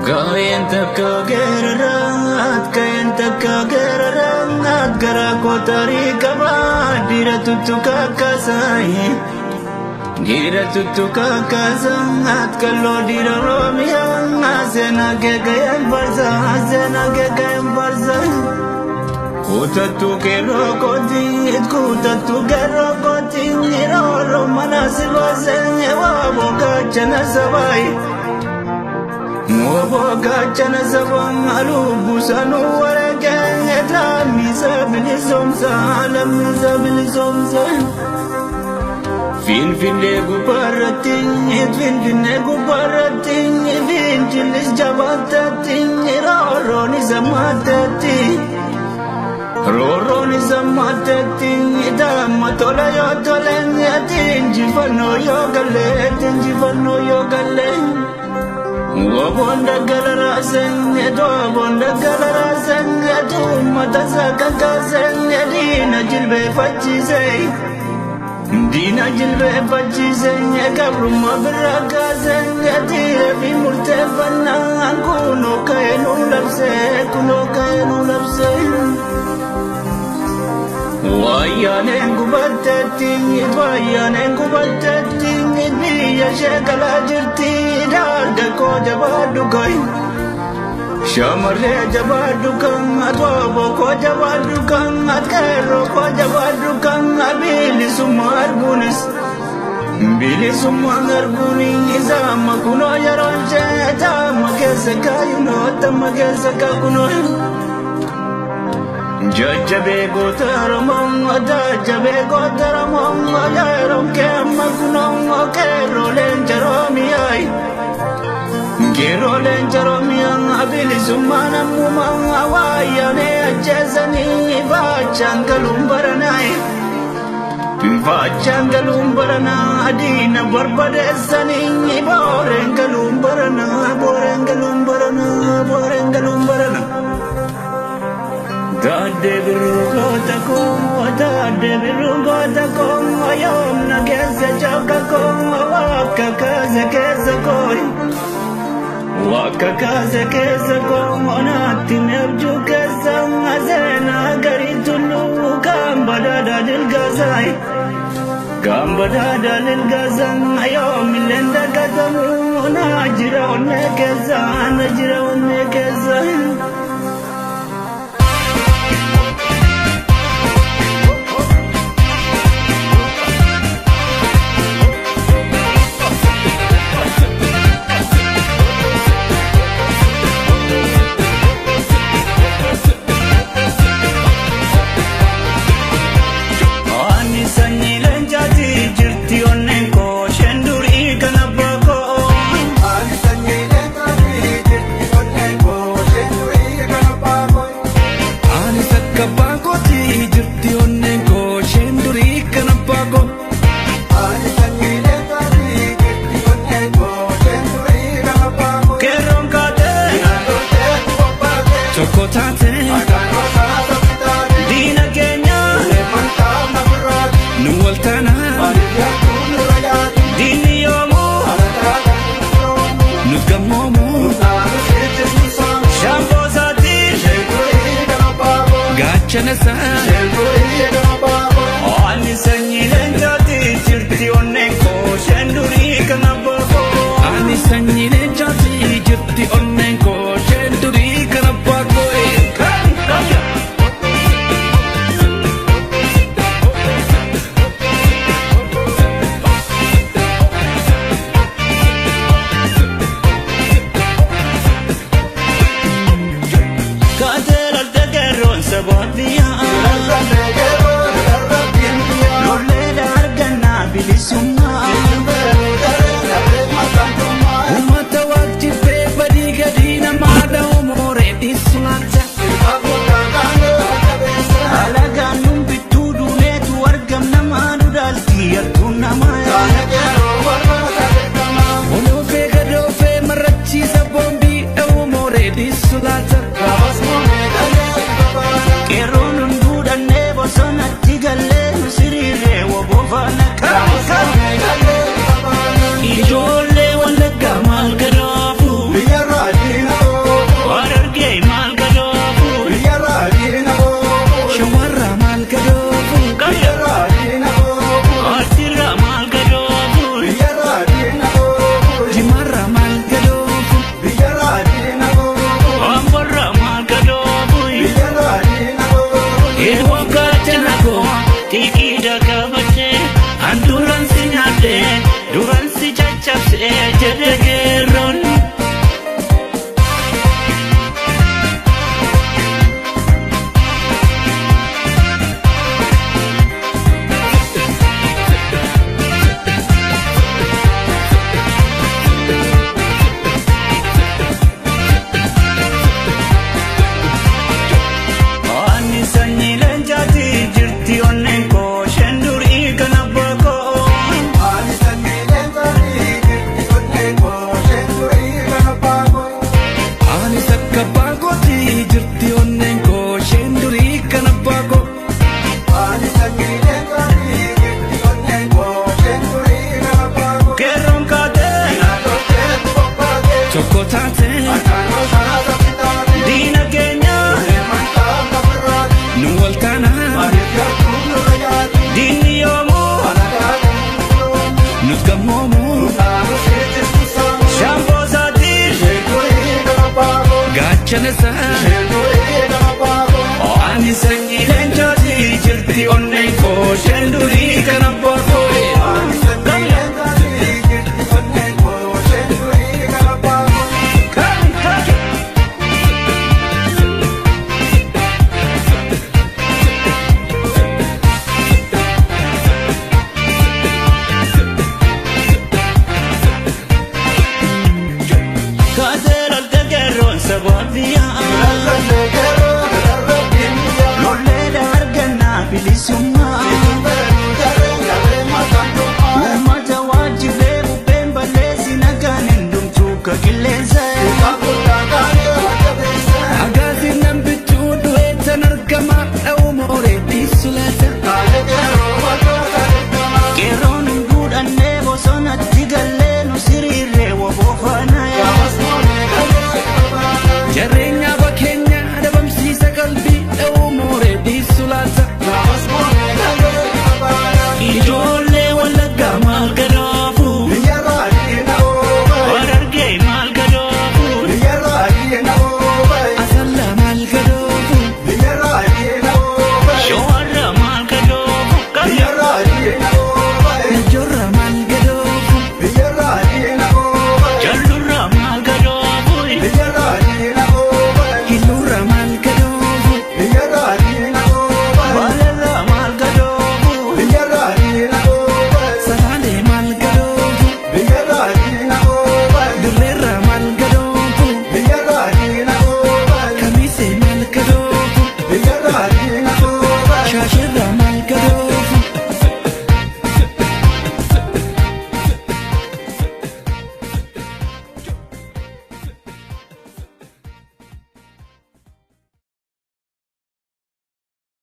Kain takka gerarat gara kotari kaba dira tutuka kasai dira tutuka kasat kallo dira romia asena gegayan barza kutatu gerokoti niro manasiba senye waboka chana sabai Waboka chana sabang alubusanu warageng etam misabilisomsa Fin legu parating fin jilis jabatating roroni zamatating idam matola yotoleng yatin jifano yogale Wabonda galarasen edo bonda galarasen edo matazaka kasen dina jilbe fachise gabru mabragasen edire bi murtefana kuno kaenu lapse Wayanen gubattati biya shekala jirti darga ko jabadukai Shamarre jabadukan atwabo ko jabadukan atkero ko jabadukan abili sumar bunis izama kuno yaronche tamagezeka tamagezeka kuno Jajjabe gotaramam ayaram kemma kunam kero lenjaromiyai abili sumana mumang awayane ajazani vachangalumbarana adina barbadesani borengalumbarana Dade biru gota ko ayom na geze joka ko waka kaze ko onati mebju kesa azena garitulu kambada dil gazai ayom lenda gazamu najira onne kesa Dina Kenya Nuwaltana Dini yomo Nugamomo Shambo Zati Gachanasa Ani sanyi lenjati jirti onnenko shenduri kanabako Ani sanyi lenjati jirti onnenko shenduri kanabako Kader al tegeron se volvía jedhe qeerroon. Ani sanyi leencoti jirti onneen koo isheen durii kan abbaa koo. Ani sanyi leencoti jirti onneen koo isheen durii kan abbaa koo. Kaatera altegeroon sababiyaa. Ummata waajjiree bubbeen balleessi nagaan hin dhumtu ka qilleensa